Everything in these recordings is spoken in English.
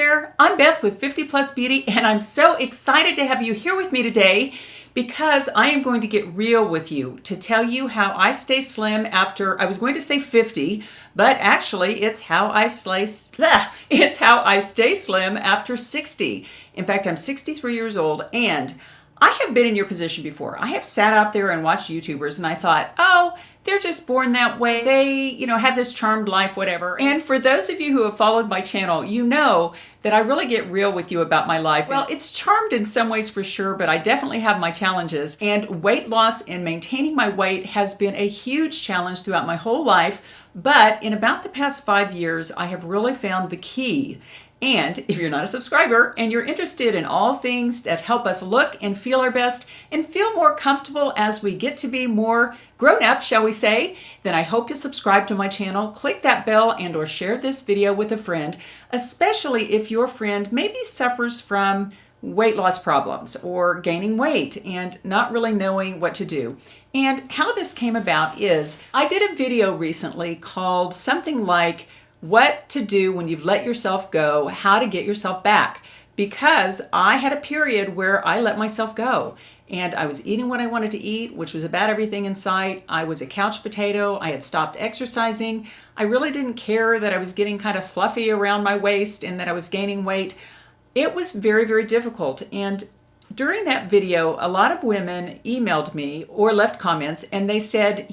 there, I'm Beth with 50 Plus Beauty, and I'm so excited to have you here with me today because I am going to get real with you to tell you how I stay slim after, I was going to say 50, but actually it's how I stay slim after 60. In fact, I'm 63 years old, and I have been in your position before. I have sat out there and watched YouTubers and I thought, oh, they're just born that way. They, have this charmed life, whatever. And for those of you who have followed my channel, you know that I really get real with you about my life. Well, it's charmed in some ways for sure, but I definitely have my challenges. And weight loss and maintaining my weight has been a huge challenge throughout my whole life. But in about the past 5 years, I have really found the key. And if you're not a subscriber and you're interested in all things that help us look and feel our best and feel more comfortable as we get to be more grown up, shall we say, then I hope you'll subscribe to my channel, click that bell, and or share this video with a friend, especially if your friend maybe suffers from weight loss problems or gaining weight and not really knowing what to do. And how this came about is I did a video recently called something like what to do when you've let yourself go, how to get yourself back. Because I had a period where I let myself go and I was eating what I wanted to eat, which was about everything in sight. I was a couch potato. I had stopped exercising. I really didn't care that I was getting kind of fluffy around my waist and that I was gaining weight. It was very, very difficult. And during that video, a lot of women emailed me or left comments and they said,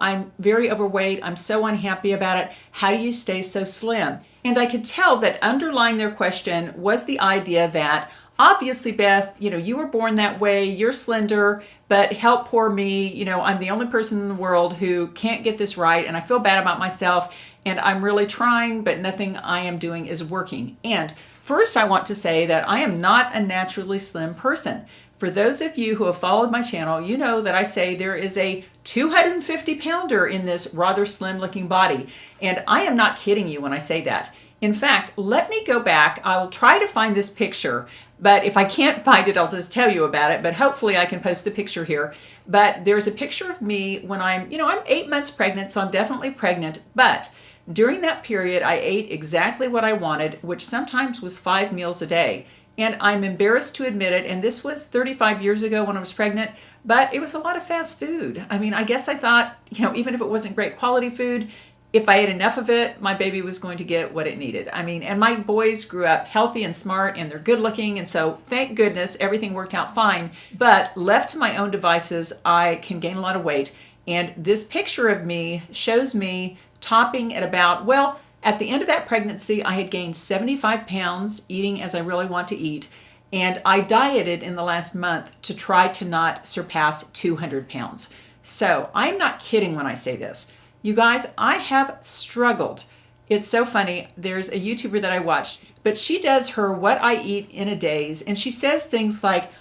I'm very overweight. I'm so unhappy about it. How do you stay so slim? And I could tell that underlying their question was the idea that obviously, Beth, you were born that way. You're slender, but help poor me. I'm the only person in the world who can't get this right. And I feel bad about myself and I'm really trying, but nothing I am doing is working. And first, I want to say that I am not a naturally slim person. For those of you who have followed my channel, you know that I say there is a 250-pounder in this rather slim-looking body. And I am not kidding you when I say that. In fact, let me go back. I'll try to find this picture, but if I can't find it, I'll just tell you about it. But hopefully I can post the picture here. But there's a picture of me when I'm 8 months pregnant, so I'm definitely pregnant. But during that period, I ate exactly what I wanted, which sometimes was 5 meals a day. And I'm embarrassed to admit it, and this was 35 years ago when I was pregnant, but it was a lot of fast food. I guess I thought, even if it wasn't great quality food, if I ate enough of it, my baby was going to get what it needed. And my boys grew up healthy and smart, and they're good looking, and so thank goodness everything worked out fine. But left to my own devices, I can gain a lot of weight. And this picture of me shows me topping at about, at the end of that pregnancy, I had gained 75 pounds, eating as I really want to eat. And I dieted in the last month to try to not surpass 200 pounds. So I'm not kidding when I say this. You guys, I have struggled. It's so funny. There's a YouTuber that I watched, but she does her what I eat in a days. And she says things like,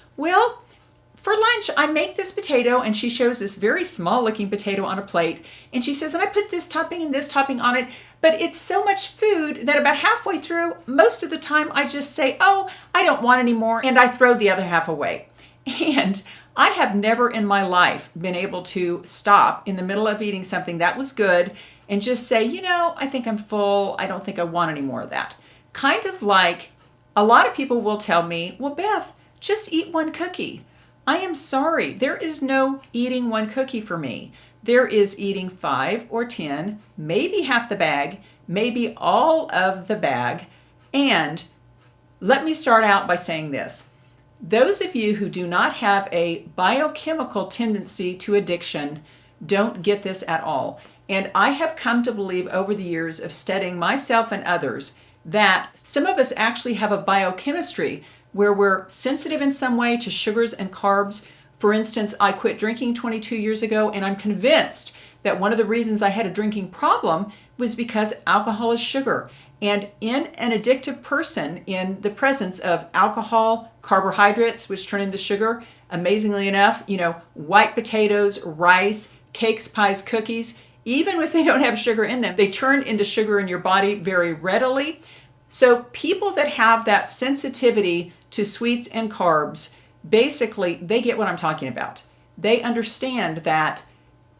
for lunch, I make this potato, and she shows this very small looking potato on a plate. And she says, and I put this topping and this topping on it, but it's so much food that about halfway through, most of the time I just say, oh, I don't want any more. And I throw the other half away. And I have never in my life been able to stop in the middle of eating something that was good and just say, I think I'm full. I don't think I want any more of that. Kind of like a lot of people will tell me, well, Beth, just eat one cookie. I am sorry, there is no eating one cookie for me. There is eating 5 or 10, maybe half the bag, maybe all of the bag. And let me start out by saying this. Those of you who do not have a biochemical tendency to addiction don't get this at all. And I have come to believe over the years of studying myself and others that some of us actually have a biochemistry where we're sensitive in some way to sugars and carbs. For instance, I quit drinking 22 years ago, and I'm convinced that one of the reasons I had a drinking problem was because alcohol is sugar. And in an addictive person, in the presence of alcohol, carbohydrates, which turn into sugar, amazingly enough, white potatoes, rice, cakes, pies, cookies, even if they don't have sugar in them, they turn into sugar in your body very readily. So people that have that sensitivity to sweets and carbs, basically, they get what I'm talking about. They understand that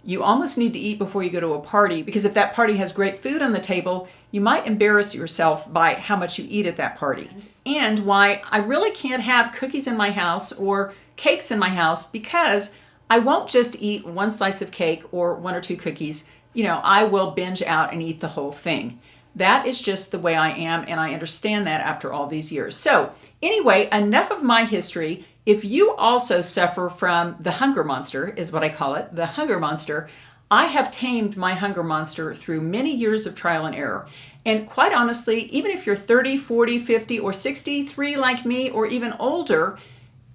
you almost need to eat before you go to a party, because if that party has great food on the table, you might embarrass yourself by how much you eat at that party. And why I really can't have cookies in my house or cakes in my house, because I won't just eat one slice of cake or one or two cookies. I will binge out and eat the whole thing. That is just the way I am, and I understand that after all these years. So anyway, enough of my history. If you also suffer from the hunger monster, is what I call it, the hunger monster, I have tamed my hunger monster through many years of trial and error. And quite honestly, even if you're 30, 40, 50, or 63 like me, or even older,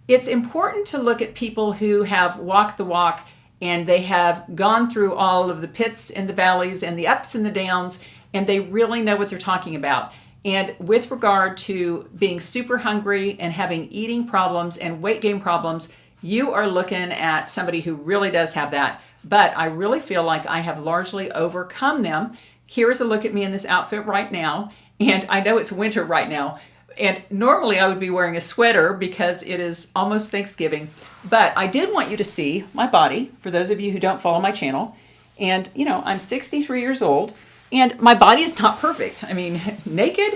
it's important to look at people who have walked the walk, and they have gone through all of the pits and the valleys and the ups and the downs, and they really know what they're talking about. And with regard to being super hungry and having eating problems and weight gain problems, you are looking at somebody who really does have that. But I really feel like I have largely overcome them. Here is a look at me in this outfit right now. And I know it's winter right now. And normally I would be wearing a sweater because it is almost Thanksgiving. But I did want you to see my body, for those of you who don't follow my channel. And, I'm 63 years old. And my body is not perfect. I mean, naked,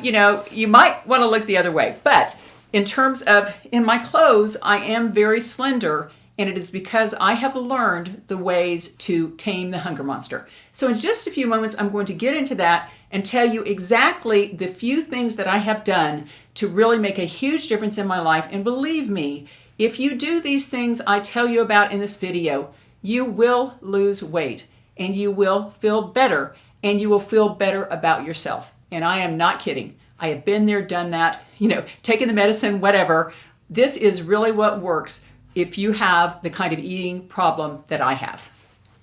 you might want to look the other way. But in terms of in my clothes, I am very slender. And it is because I have learned the ways to tame the hunger monster. So in just a few moments, I'm going to get into that and tell you exactly the few things that I have done to really make a huge difference in my life. And believe me, if you do these things I tell you about in this video, you will lose weight. And you will feel better, and you will feel better about yourself. And I am not kidding. I have been there, done that, taken the medicine, whatever. This is really what works if you have the kind of eating problem that I have.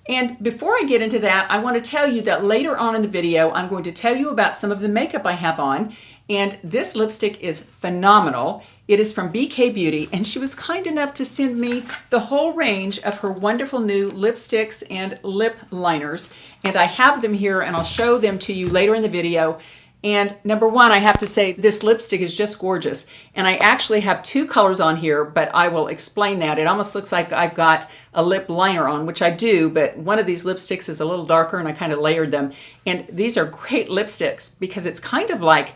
And before I get into that, I want to tell you that later on in the video, I'm going to tell you about some of the makeup I have on. And this lipstick is phenomenal. It is from BK Beauty, and she was kind enough to send me the whole range of her wonderful new lipsticks and lip liners. And I have them here, and I'll show them to you later in the video. And number one, I have to say this lipstick is just gorgeous. And I actually have two colors on here, but I will explain that. It almost looks like I've got a lip liner on, which I do, but one of these lipsticks is a little darker, and I kind of layered them. And these are great lipsticks because it's kind of like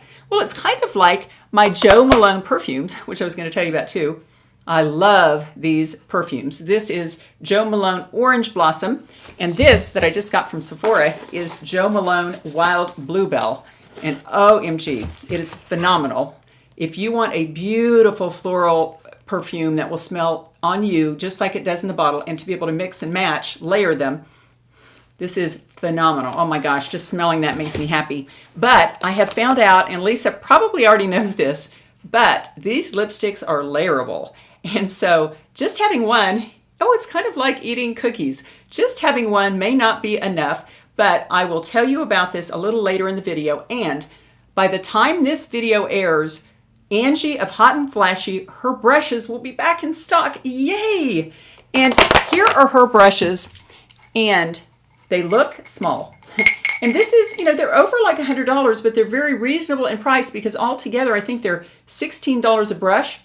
my Jo Malone perfumes, which I was going to tell you about too. I love these perfumes. This is Jo Malone Orange Blossom, and this that I just got from Sephora is Jo Malone Wild Bluebell. And OMG, it is phenomenal. If you want a beautiful floral perfume that will smell on you just like it does in the bottle, and to be able to mix and match, layer them, this is phenomenal. Oh my gosh, just smelling that makes me happy. But I have found out, and Lisa probably already knows this, but these lipsticks are layerable. And so just having one, it's kind of like eating cookies. Just having one may not be enough, but I will tell you about this a little later in the video. And by the time this video airs, Angie of Hot and Flashy, her brushes will be back in stock. Yay! And here are her brushes, and they look small. And this is, they're over like $100, but they're very reasonable in price because altogether I think they're $16 a brush.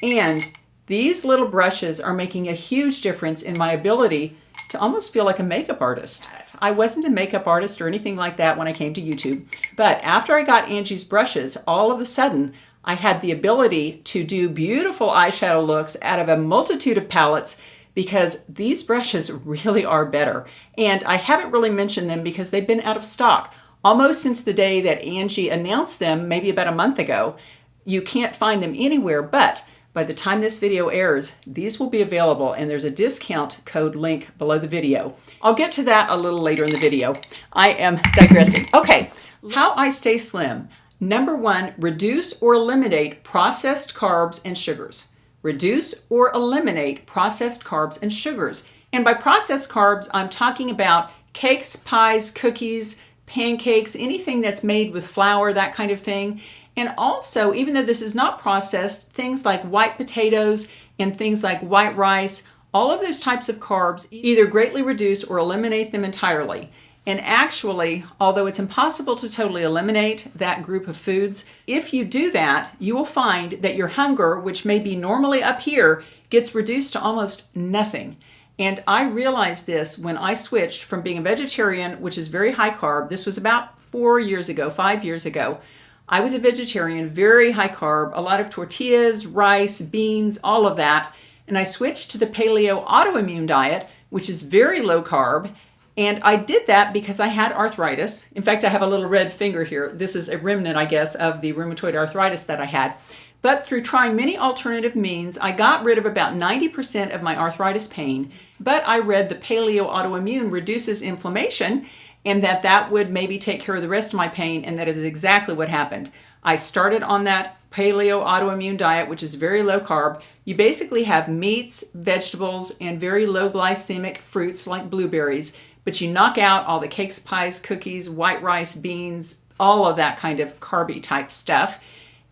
And these little brushes are making a huge difference in my ability to almost feel like a makeup artist. I wasn't a makeup artist or anything like that when I came to YouTube. But after I got Angie's brushes, all of a sudden, I had the ability to do beautiful eyeshadow looks out of a multitude of palettes because these brushes really are better. And I haven't really mentioned them because they've been out of stock almost since the day that Angie announced them, maybe about a month ago. You can't find them anywhere, but by the time this video airs, these will be available, and there's a discount code link below the video. I'll get to that a little later in the video. I am digressing. Okay, how I stay slim. Number one, reduce or eliminate processed carbs and sugars. Reduce or eliminate processed carbs and sugars. And by processed carbs, I'm talking about cakes, pies, cookies, pancakes, anything that's made with flour, that kind of thing. And also, even though this is not processed, things like white potatoes and things like white rice, all of those types of carbs, either greatly reduce or eliminate them entirely. And actually, although it's impossible to totally eliminate that group of foods, if you do that, you will find that your hunger, which may be normally up here, gets reduced to almost nothing. And I realized this when I switched from being a vegetarian, which is very high carb. This was about 4 years ago, 5 years ago. I was a vegetarian, very high carb, a lot of tortillas, rice, beans, all of that. And I switched to the paleo autoimmune diet, which is very low carb. And I did that because I had arthritis. In fact, I have a little red finger here. This is a remnant, I guess, of the rheumatoid arthritis that I had. But through trying many alternative means, I got rid of about 90% of my arthritis pain. But I read the paleo autoimmune reduces inflammation and that would maybe take care of the rest of my pain, and that is exactly what happened. I started on that paleo autoimmune diet, which is very low carb. You basically have meats, vegetables, and very low glycemic fruits like blueberries, but you knock out all the cakes, pies, cookies, white rice, beans, all of that kind of carby type stuff.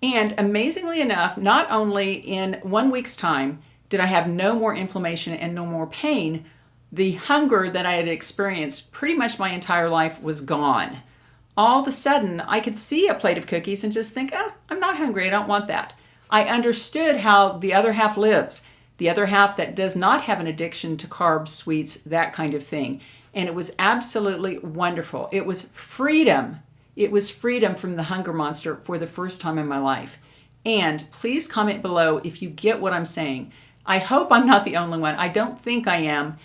And amazingly enough, not only in 1 week's time did I have no more inflammation and no more pain, the hunger that I had experienced pretty much my entire life was gone. All of a sudden, I could see a plate of cookies and just think, I'm not hungry, I don't want that. I understood how the other half lives, the other half that does not have an addiction to carbs, sweets, that kind of thing. And it was absolutely wonderful. It was freedom. It was freedom from the hunger monster for the first time in my life. And please comment below if you get what I'm saying. I hope I'm not the only one. I don't think I am,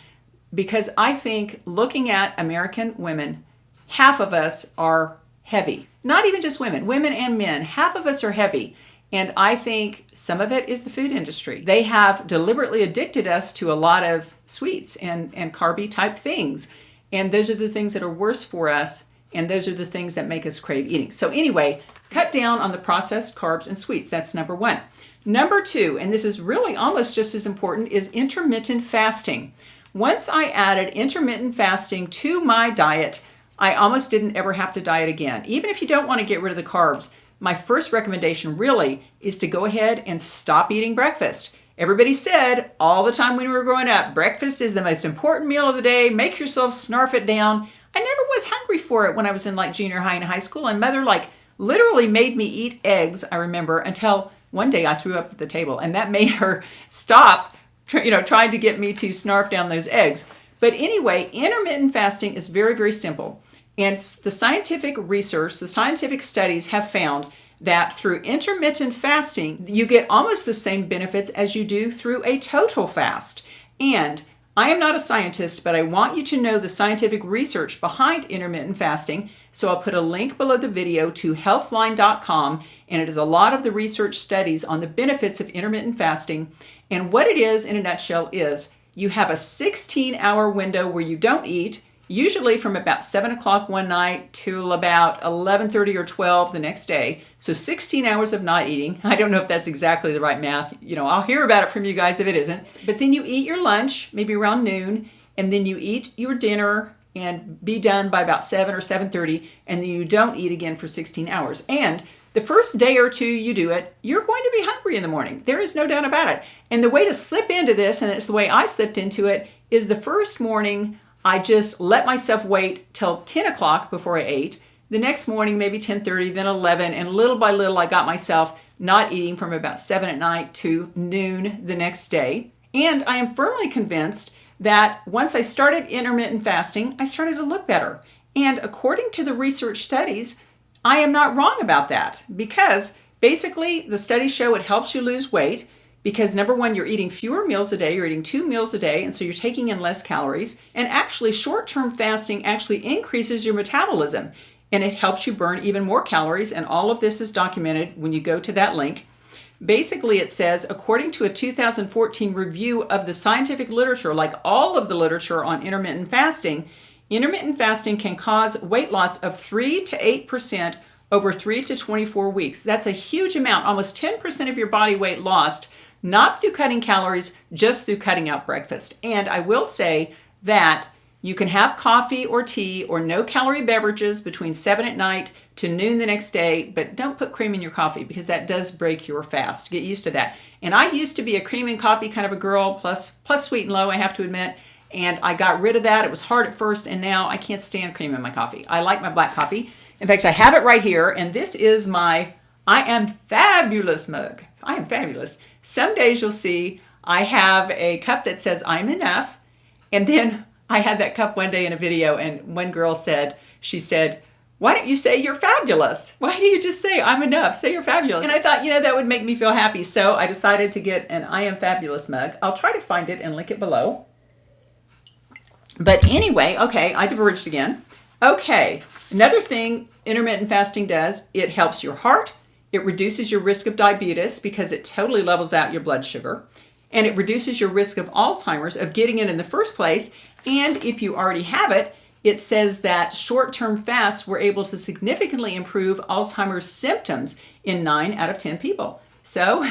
because I think looking at American women, half of us are heavy. Not even just women and men. Half of us are heavy. And I think some of it is the food industry. They have deliberately addicted us to a lot of sweets and carby type things. And those are the things that are worse for us. And those are the things that make us crave eating. So anyway, cut down on the processed carbs and sweets. That's number one. Number two, and this is really almost just as important, is intermittent fasting. Once I added intermittent fasting to my diet, I almost didn't ever have to diet again. Even if you don't want to get rid of the carbs, my first recommendation really is to go ahead and stop eating breakfast. Everybody said all the time when we were growing up, breakfast is the most important meal of the day. Make yourself snarf it down. I never was hungry for it when I was in like junior high and high school, and mother literally made me eat eggs, I remember, until one day I threw up at the table, and that made her stop trying to get me to snarf down those eggs. But anyway, intermittent fasting is very, very simple. And the scientific research, the scientific studies have found that through intermittent fasting, you get almost the same benefits as you do through a total fast. And I am not a scientist, but I want you to know the scientific research behind intermittent fasting. So I'll put a link below the video to healthline.com, and it is a lot of the research studies on the benefits of intermittent fasting. And what it is in a nutshell is you have a 16-hour window where you don't eat, usually from about 7 o'clock one night to about 11:30 or 12 the next day. So 16 hours of not eating. I don't know if that's exactly the right math. I'll hear about it from you guys if it isn't. But then you eat your lunch, maybe around noon, and then you eat your dinner and be done by about 7 or 7:30, and then you don't eat again for 16 hours. And the first day or two you do it, you're going to be hungry in the morning. There is no doubt about it. And the way to slip into this, and it's the way I slipped into it, is the first morning I just let myself wait till 10 o'clock before I ate. The next morning, maybe 10:30, then 11, and little by little I got myself not eating from about 7 at night to noon the next day. And I am firmly convinced that once I started intermittent fasting, I started to look better. And according to the research studies, I am not wrong about that, because basically the studies show it helps you lose weight because number one, you're eating fewer meals a day, you're eating 2 meals a day, and so you're taking in less calories. And actually short-term fasting actually increases your metabolism, and it helps you burn even more calories, and all of this is documented when you go to that link. Basically, it says, according to a 2014 review of the scientific literature, like all of the literature on intermittent fasting can cause weight loss of 3 to 8% over 3 to 24 weeks. That's a huge amount, almost 10% of your body weight lost, not through cutting calories, just through cutting out breakfast. And I will say that you can have coffee or tea or no calorie beverages between 7 at night to noon the next day, but don't put cream in your coffee because that does break your fast. Get used to that. And I used to be a cream and coffee kind of a girl, plus sweet and low, I have to admit. And I got rid of that. It was hard at first, and now I can't stand cream in my coffee. I like my black coffee. In fact, I have it right here, and this is my I Am Fabulous mug. I am fabulous. Some days you'll see I have a cup that says I'm enough, And then I had that cup one day in a video, and one girl said, she said, why don't you say you're fabulous? Why do you just say I'm enough? Say you're fabulous. And I thought, that would make me feel happy. So I decided to get an I Am Fabulous mug. I'll try to find it and link it below. But anyway, okay, I diverged again. Okay, another thing intermittent fasting does, it helps your heart. It reduces your risk of diabetes because it totally levels out your blood sugar. And it reduces your risk of Alzheimer's, of getting it in the first place. And if you already have it, it says that short-term fasts were able to significantly improve Alzheimer's symptoms in 9 out of 10 people. So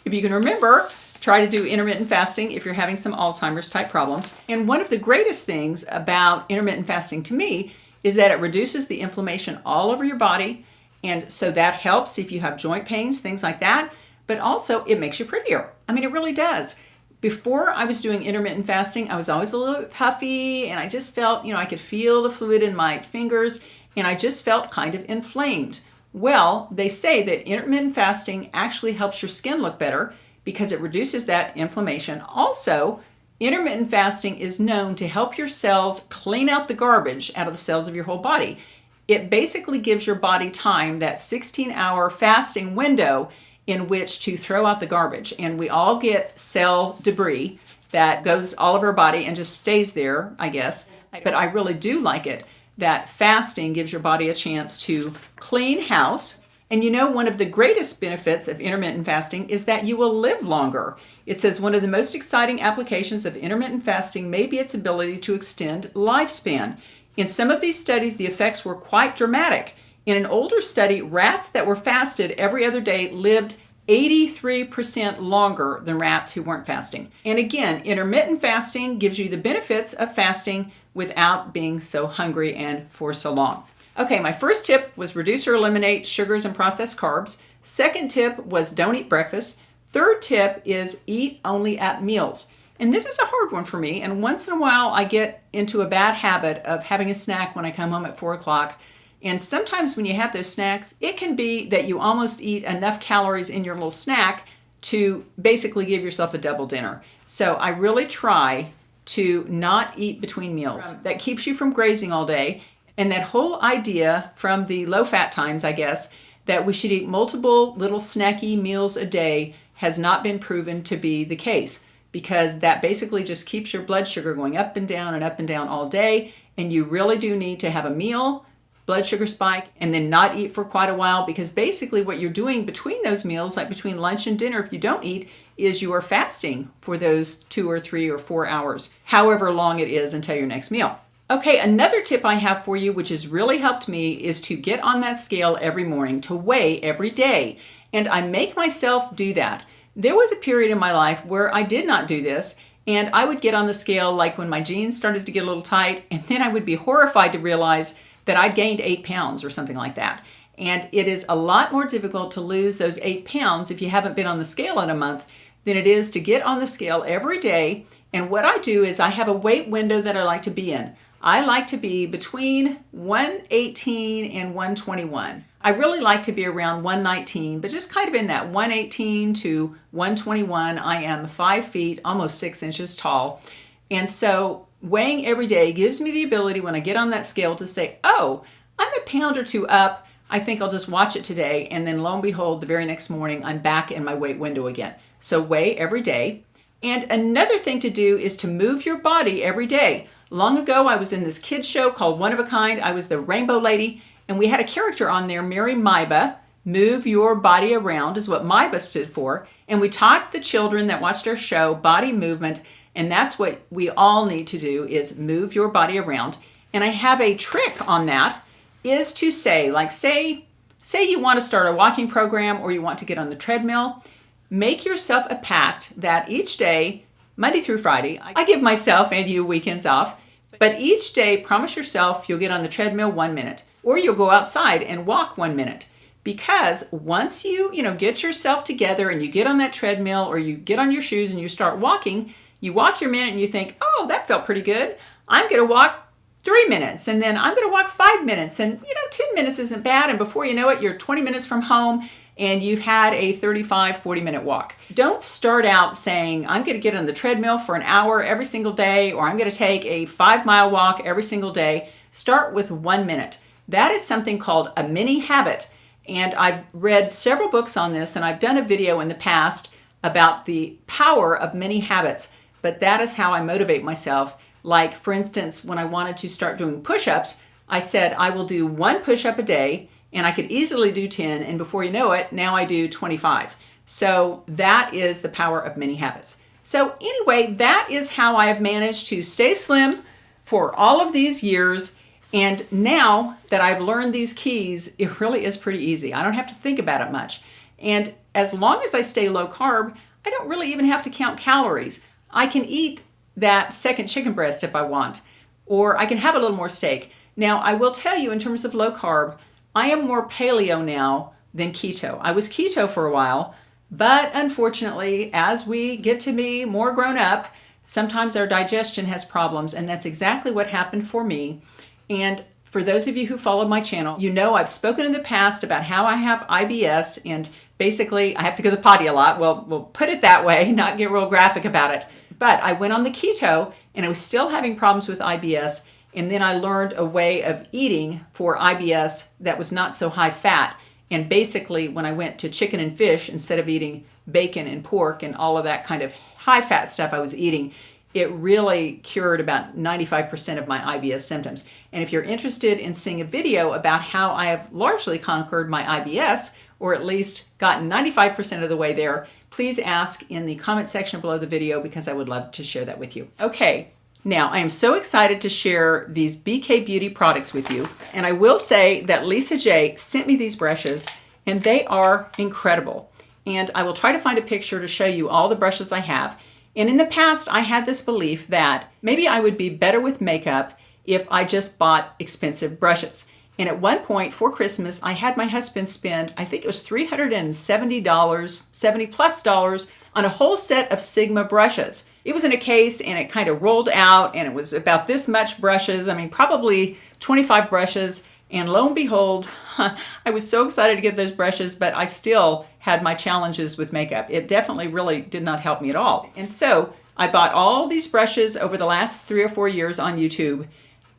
if you can remember, try to do intermittent fasting if you're having some Alzheimer's type problems. And one of the greatest things about intermittent fasting to me is that it reduces the inflammation all over your body. And so that helps if you have joint pains, things like that. But also it makes you prettier. I mean, it really does. Before I was doing intermittent fasting, I was always a little bit puffy, and I just felt, I could feel the fluid in my fingers, and I just felt kind of inflamed. Well, they say that intermittent fasting actually helps your skin look better because it reduces that inflammation. Also, intermittent fasting is known to help your cells clean out the garbage out of the cells of your whole body. It basically gives your body time, that 16-hour fasting window, in which to throw out the garbage. And we all get cell debris that goes all over our body and just stays there, I guess. But I really do like it that fasting gives your body a chance to clean house. And one of the greatest benefits of intermittent fasting is that you will live longer. It says one of the most exciting applications of intermittent fasting may be its ability to extend lifespan. In some of these studies, the effects were quite dramatic. In an older study, rats that were fasted every other day lived 83% longer than rats who weren't fasting. And again, intermittent fasting gives you the benefits of fasting without being so hungry and for so long. Okay, my first tip was reduce or eliminate sugars and processed carbs. Second tip was don't eat breakfast. Third tip is eat only at meals. And this is a hard one for me. And once in a while, I get into a bad habit of having a snack when I come home at 4 o'clock. And sometimes when you have those snacks, it can be that you almost eat enough calories in your little snack to basically give yourself a double dinner. So I really try to not eat between meals. That keeps you from grazing all day. And that whole idea from the low-fat times, I guess, that we should eat multiple little snacky meals a day has not been proven to be the case, because that basically just keeps your blood sugar going up and down all day. And you really do need to have a meal, blood sugar spike, and then not eat for quite a while, because basically what you're doing between those meals, like between lunch and dinner, if you don't eat, is you are fasting for those 2 or 3 or 4 hours, however long it is until your next meal. Okay, another tip I have for you, which has really helped me, is to get on that scale every morning, to weigh every day. And I make myself do that. There was a period in my life where I did not do this, and I would get on the scale like when my jeans started to get a little tight, and then I would be horrified to realize that I'd gained 8 pounds or something like that. And it is a lot more difficult to lose those 8 pounds if you haven't been on the scale in a month than it is to get on the scale every day. And what I do is I have a weight window that I like to be in. I like to be between 118 and 121. I really like to be around 119, but just kind of in that 118 to 121. I am 5 feet, almost 6 inches tall. And so weighing every day gives me the ability when I get on that scale to say, oh, I'm a pound or 2 up. I think I'll just watch it today. And then lo and behold, the very next morning, I'm back in my weight window again. So weigh every day. And another thing to do is to move your body every day. Long ago, I was in this kids show called One of a Kind. I was the rainbow lady, and we had a character on there, Mary Maiba. Move your body around is what Maiba stood for. And we taught the children that watched our show body movement. And that's what we all need to do, is move your body around. And I have a trick on that, is to say, like say you want to start a walking program or you want to get on the treadmill, make yourself a pact that each day, Monday through Friday, I give myself and you weekends off, but each day promise yourself you'll get on the treadmill 1 minute, or you'll go outside and walk 1 minute. Because once you get yourself together and you get on that treadmill or you get on your shoes and you start walking, you walk your minute and you think, oh, that felt pretty good. I'm going to walk 3 minutes, and then I'm going to walk 5 minutes, and 10 minutes isn't bad. And before you know it, you're 20 minutes from home, and you've had a 35, 40-minute walk. Don't start out saying, I'm going to get on the treadmill for an hour every single day, or I'm going to take a 5-mile walk every single day. Start with 1 minute. That is something called a mini habit. And I've read several books on this, and I've done a video in the past about the power of mini habits. But that is how I motivate myself. Like, for instance, when I wanted to start doing push-ups, I said I will do 1 push-up a day, and I could easily do 10, and before you know it, now I do 25. So that is the power of mini habits. So anyway, that is how I have managed to stay slim for all of these years. And now that I've learned these keys, it really is pretty easy. I don't have to think about it much. And as long as I stay low carb, I don't really even have to count calories. I can eat that second chicken breast if I want, or I can have a little more steak. Now, I will tell you, in terms of low carb, I am more paleo now than keto. I was keto for a while, but unfortunately, as we get to be more grown up, sometimes our digestion has problems, and that's exactly what happened for me. And for those of you who followed my channel, you know I've spoken in the past about how I have IBS, and basically I have to go to the potty a lot. Well, we'll put it that way, not get real graphic about it. But I went on the keto, and I was still having problems with IBS. And then I learned a way of eating for IBS that was not so high fat. And basically, when I went to chicken and fish, instead of eating bacon and pork and all of that kind of high fat stuff I was eating, it really cured about 95% of my IBS symptoms. And if you're interested in seeing a video about how I have largely conquered my IBS, or at least gotten 95% of the way there, please ask in the comment section below the video, because I would love to share that with you. Okay. Now, I am so excited to share these BK Beauty products with you. And I will say that Lisa J sent me these brushes, and they are incredible. And I will try to find a picture to show you all the brushes I have. And in the past, I had this belief that maybe I would be better with makeup if I just bought expensive brushes. And at one point for Christmas, I had my husband spend, I think it was $370, $70+ on a whole set of Sigma brushes. It was in a case, and it kind of rolled out, and it was about this much brushes. I mean, probably 25 brushes. And lo and behold, I was so excited to get those brushes, but I still had my challenges with makeup. It definitely really did not help me at all. And so I bought all these brushes over the last 3 or 4 years on YouTube.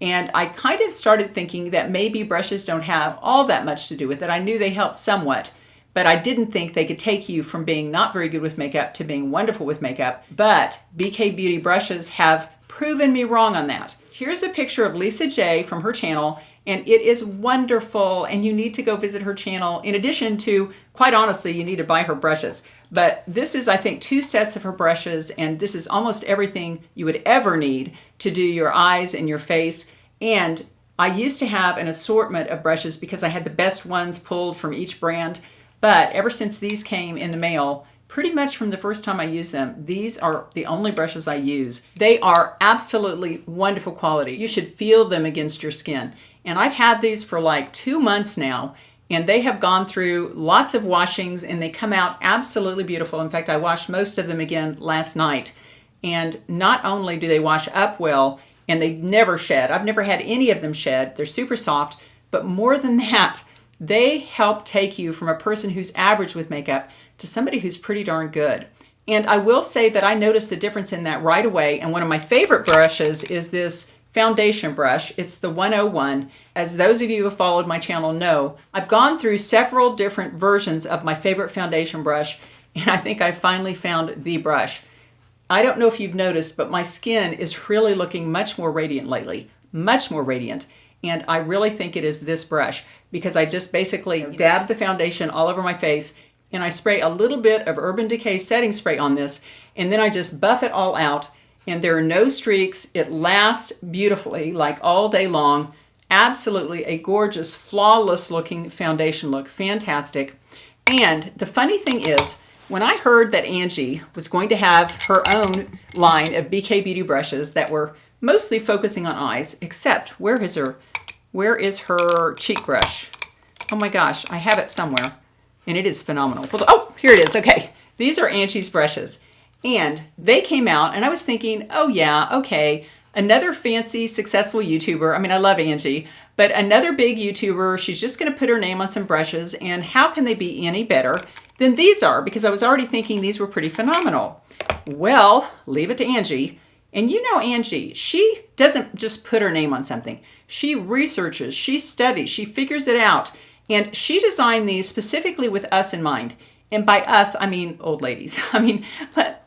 And I kind of started thinking that maybe brushes don't have all that much to do with it. I knew they helped somewhat, but I didn't think they could take you from being not very good with makeup to being wonderful with makeup. But BK Beauty brushes have proven me wrong on that. Here's a picture of Lisa J from her channel, and it is wonderful, and you need to go visit her channel. In addition to, quite honestly, you need to buy her brushes. But this is, I think, 2 sets of her brushes, and this is almost everything you would ever need to do your eyes and your face. And I used to have an assortment of brushes because I had the best ones pulled from each brand. But ever since these came in the mail, pretty much from the first time I used them, these are the only brushes I use. They are absolutely wonderful quality. You should feel them against your skin. And I've had these for like 2 months now, and they have gone through lots of washings, and they come out absolutely beautiful. In fact, I washed most of them again last night. And not only do they wash up well, and they never shed. I've never had any of them shed. They're super soft. But more than that, they help take you from a person who's average with makeup to somebody who's pretty darn good. And I will say that I noticed the difference in that right away. And one of my favorite brushes is this foundation brush. It's the 101. As those of you who have followed my channel know, I've gone through several different versions of my favorite foundation brush, and I think I finally found the brush. I don't know if you've noticed, but my skin is really looking much more radiant lately, much more radiant. And I really think it is this brush, because I just basically dab the foundation all over my face, and I spray a little bit of Urban Decay setting spray on this, and then I just buff it all out, and there are no streaks. It lasts beautifully, like all day long. Absolutely a gorgeous, flawless looking foundation look. Fantastic. And the funny thing is, when I heard that Angie was going to have her own line of BK Beauty brushes that were mostly focusing on eyes, except where is her cheek brush? Oh my gosh, I have it somewhere, and it is phenomenal. Oh, here it is. Okay, these are Angie's brushes, and they came out, and I was thinking, oh yeah, okay, another fancy, successful YouTuber. I mean, I love Angie, But another big YouTuber, she's just going to put her name on some brushes, and how can they be any better than these are? Because I was already thinking these were pretty phenomenal. Well, leave it to Angie. And you know Angie, she doesn't just put her name on something. She researches, she studies, she figures it out. And she designed these specifically with us in mind. And by us, I mean old ladies. I mean,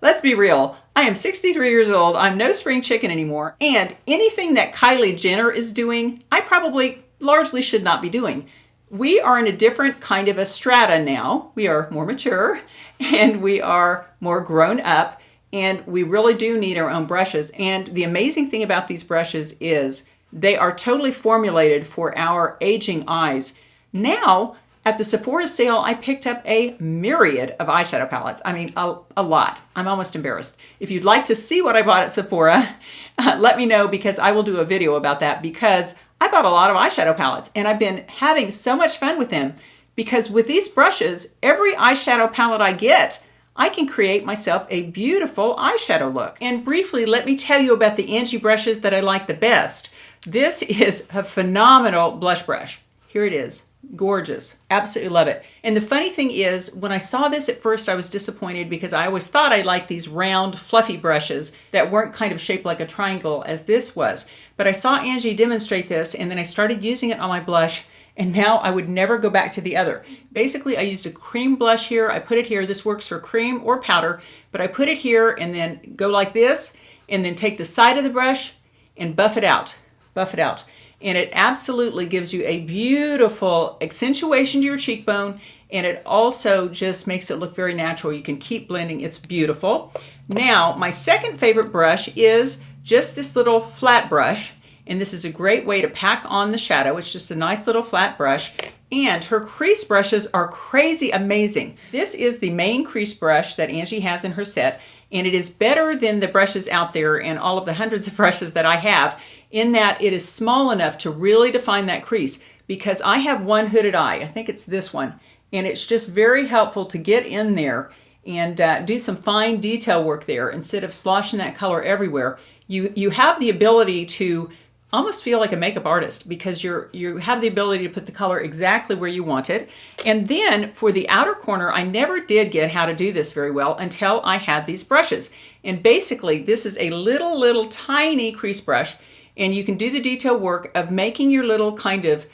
let's be real. I am 63 years old. I'm no spring chicken anymore. And anything that Kylie Jenner is doing, I probably largely should not be doing. We are in a different kind of a strata now. We are more mature and we are more grown up, and we really do need our own brushes. And the amazing thing about these brushes is they are totally formulated for our aging eyes. Now, at the Sephora sale, I picked up a myriad of eyeshadow palettes. I mean, a lot. I'm almost embarrassed. If you'd like to see what I bought at Sephora, let me know, because I will do a video about that, because I bought a lot of eyeshadow palettes and I've been having so much fun with them, because with these brushes, every eyeshadow palette I get, I can create myself a beautiful eyeshadow look. And briefly, let me tell you about the Angie brushes that I like the best. This is a phenomenal blush brush. Here it is. Gorgeous. Absolutely love it. And the funny thing is, when I saw this at first, I was disappointed because I always thought I liked these round, fluffy brushes that weren't kind of shaped like a triangle as this was. But I saw Angie demonstrate this, and then I started using it on my blush, and now I would never go back to the other. Basically, I used a cream blush here. I put it here. This works for cream or powder, but I put it here and then go like this, and then take the side of the brush and buff it out. Buff it out. And it absolutely gives you a beautiful accentuation to your cheekbone, and it also just makes it look very natural. You can keep blending. It's beautiful. Now, my second favorite brush is just this little flat brush, and this is a great way to pack on the shadow. It's just a nice little flat brush, and her crease brushes are crazy amazing. This is the main crease brush that Angie has in her set, and it is better than the brushes out there and all of the hundreds of brushes that I have, in that it is small enough to really define that crease, because I have one hooded eye. I think it's this one. And it's just very helpful to get in there and do some fine detail work there instead of sloshing that color everywhere. You have the ability to almost feel like a makeup artist, because you have the ability to put the color exactly where you want it. And then for the outer corner, I never did get how to do this very well until I had these brushes. And basically, this is a little tiny crease brush, and you can do the detail work of making your little kind of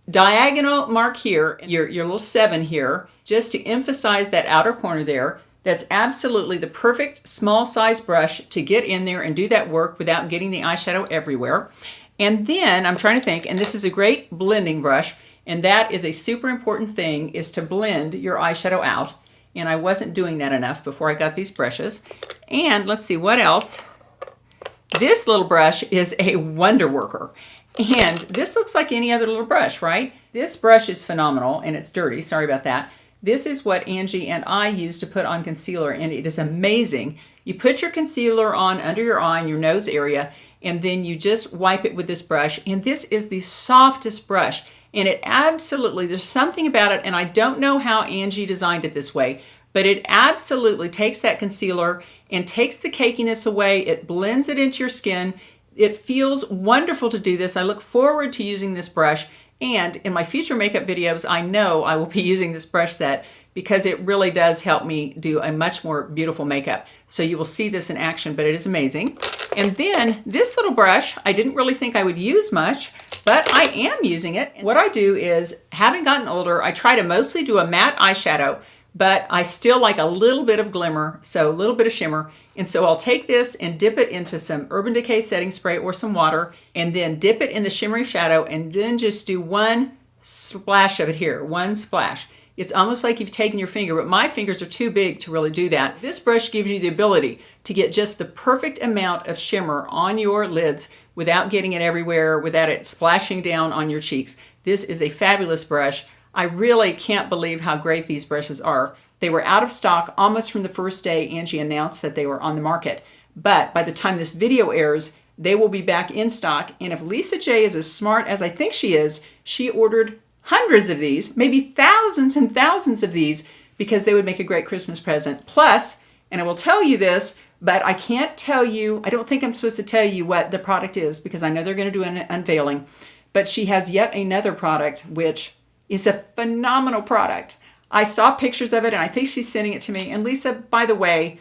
diagonal mark here, your little 7 here, just to emphasize that outer corner there. That's absolutely the perfect small size brush to get in there and do that work without getting the eyeshadow everywhere. And then I'm trying to think, and this is a great blending brush, and that is a super important thing, is to blend your eyeshadow out. And I wasn't doing that enough before I got these brushes. And let's see what else. This little brush is a wonder worker. And this looks like any other little brush, right? This brush is phenomenal, and it's dirty. Sorry about that. This is what Angie and I use to put on concealer, and it is amazing. You put your concealer on under your eye and your nose area, and then you just wipe it with this brush. And this is the softest brush, and it absolutely, there's something about it, and I don't know how Angie designed it this way, but it absolutely takes that concealer and takes the cakiness away. It blends it into your skin. It feels wonderful to do this. I look forward to using this brush. And in my future makeup videos, I know I will be using this brush set, because it really does help me do a much more beautiful makeup. So you will see this in action, but it is amazing. And then this little brush, I didn't really think I would use much, but I am using it. What I do is, having gotten older, I try to mostly do a matte eyeshadow, but I still like a little bit of glimmer, so a little bit of shimmer. And so I'll take this and dip it into some Urban Decay setting spray or some water, and then dip it in the shimmery shadow, and then just do one splash of it here, one splash. It's almost like you've taken your finger, but my fingers are too big to really do that. This brush gives you the ability to get just the perfect amount of shimmer on your lids without getting it everywhere, without it splashing down on your cheeks. This is a fabulous brush. I really can't believe how great these brushes are. They were out of stock almost from the first day Angie announced that they were on the market. But by the time this video airs, they will be back in stock. And if Lisa J is as smart as I think she is, she ordered hundreds of these, maybe thousands and thousands of these, because they would make a great Christmas present. Plus, and I will tell you this, but I can't tell you, I don't think I'm supposed to tell you what the product is, because I know they're going to do an unveiling. But she has yet another product, which is a phenomenal product. I saw pictures of it, and I think she's sending it to me. And Lisa, by the way,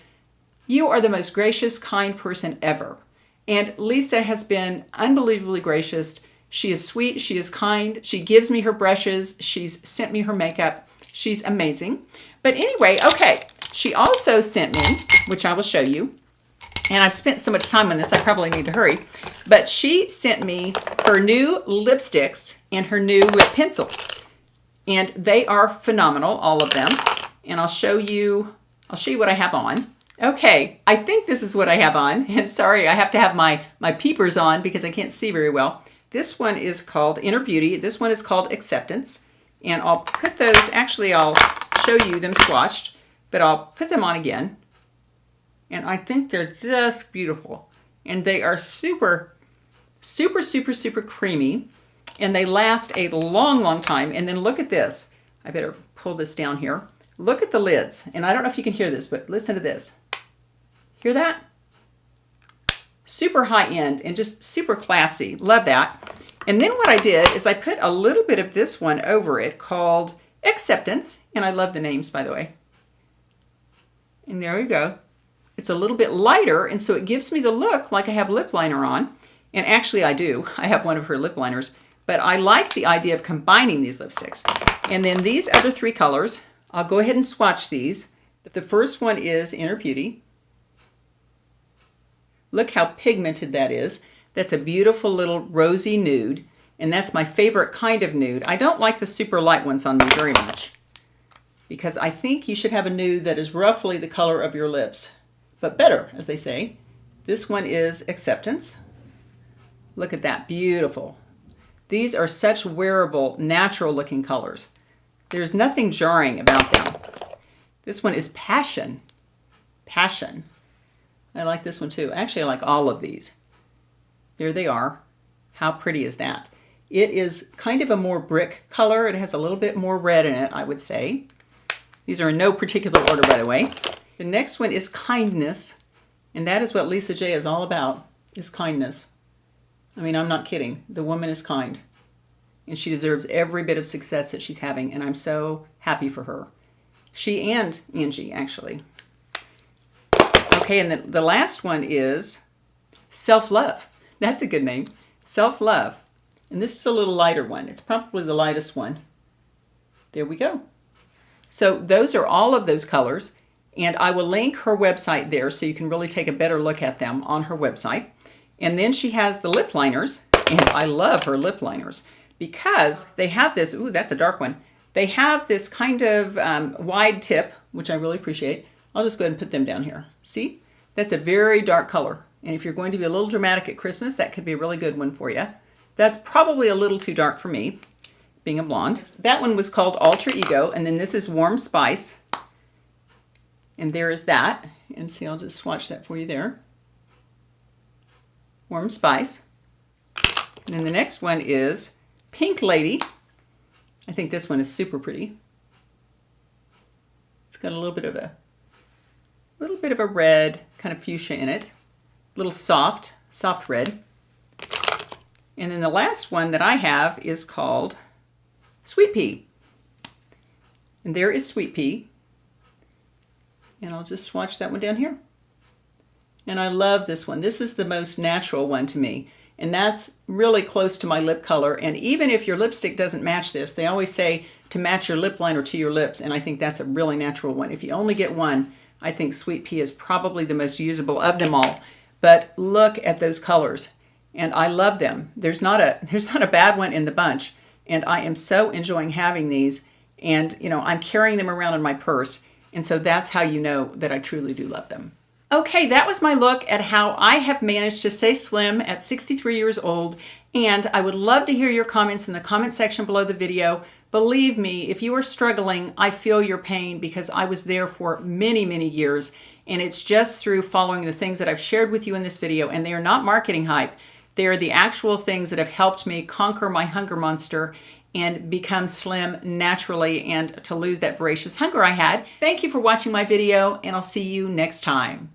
you are the most gracious, kind person ever. And Lisa has been unbelievably gracious. She is sweet. She is kind. She gives me her brushes. She's sent me her makeup. She's amazing. But anyway, okay. She also sent me, which I will show you, and I've spent so much time on this, I probably need to hurry, but she sent me her new lipsticks and her new lip pencils. And they are phenomenal, all of them. And I'll show you what I have on. Okay, I think this is what I have on. And sorry, I have to have my peepers on because I can't see very well. This one is called Inner Beauty. This one is called Acceptance. And I'll put those, actually I'll show you them swatched, but I'll put them on again. And I think they're just beautiful. And they are super, super, super, super creamy. And they last a long, long time. And then look at this. I better pull this down here. Look at the lids. And I don't know if you can hear this, but listen to this. Hear that? Super high end and just super classy. Love that. And then what I did is I put a little bit of this one over it called Acceptance. And I love the names, by the way. And there we go. It's a little bit lighter, and so it gives me the look like I have lip liner on. And actually I do. I have one of her lip liners. But I like the idea of combining these lipsticks. And then these other three colors, I'll go ahead and swatch these. The first one is Inner Beauty. Look how pigmented that is. That's a beautiful little rosy nude. And that's my favorite kind of nude. I don't like the super light ones on me very much, because I think you should have a nude that is roughly the color of your lips, but better, as they say. This one is Acceptance. Look at that, beautiful. These are such wearable, natural looking colors. There's nothing jarring about them. This one is Passion. Passion. I like this one too. Actually, I like all of these. There they are. How pretty is that? It is kind of a more brick color. It has a little bit more red in it, I would say. These are in no particular order, by the way. The next one is Kindness. And that is what Lisa J is all about, is kindness. I mean, I'm not kidding. The woman is kind. And she deserves every bit of success that she's having. And I'm so happy for her. She and Angie, actually. Okay, and the last one is Self-Love. That's a good name. Self-Love. And this is a little lighter one. It's probably the lightest one. There we go. So those are all of those colors. And I will link her website there so you can really take a better look at them on her website. And then she has the lip liners. And I love her lip liners because they have this, ooh, that's a dark one. They have this kind of wide tip, which I really appreciate. I'll just go ahead and put them down here. See? That's a very dark color. And if you're going to be a little dramatic at Christmas, that could be a really good one for you. That's probably a little too dark for me, being a blonde. That one was called Alter Ego, and then this is Warm Spice. And there is that. And see, I'll just swatch that for you there. Warm Spice. And then the next one is Pink Lady. I think this one is super pretty. It's got a little bit of a red, kind of fuchsia in it. A little soft red. And then the last one that I have is called Sweet Pea. And there is Sweet Pea. And I'll just swatch that one down here. And I love this one. This is the most natural one to me. And that's really close to my lip color. And even if your lipstick doesn't match this, they always say to match your lip liner to your lips. And I think that's a really natural one. If you only get one, I think Sweet Pea is probably the most usable of them all. But look at those colors. And I love them. There's not a bad one in the bunch. And I am so enjoying having these. And, you know, I'm carrying them around in my purse. And so that's how you know that I truly do love them. Okay, that was my look at how I have managed to stay slim at 63 years old. And I would love to hear your comments in the comment section below the video. Believe me, if you are struggling, I feel your pain because I was there for many, many years. And it's just through following the things that I've shared with you in this video. And they are not marketing hype. They are the actual things that have helped me conquer my hunger monster and become slim naturally and to lose that voracious hunger I had. Thank you for watching my video, and I'll see you next time.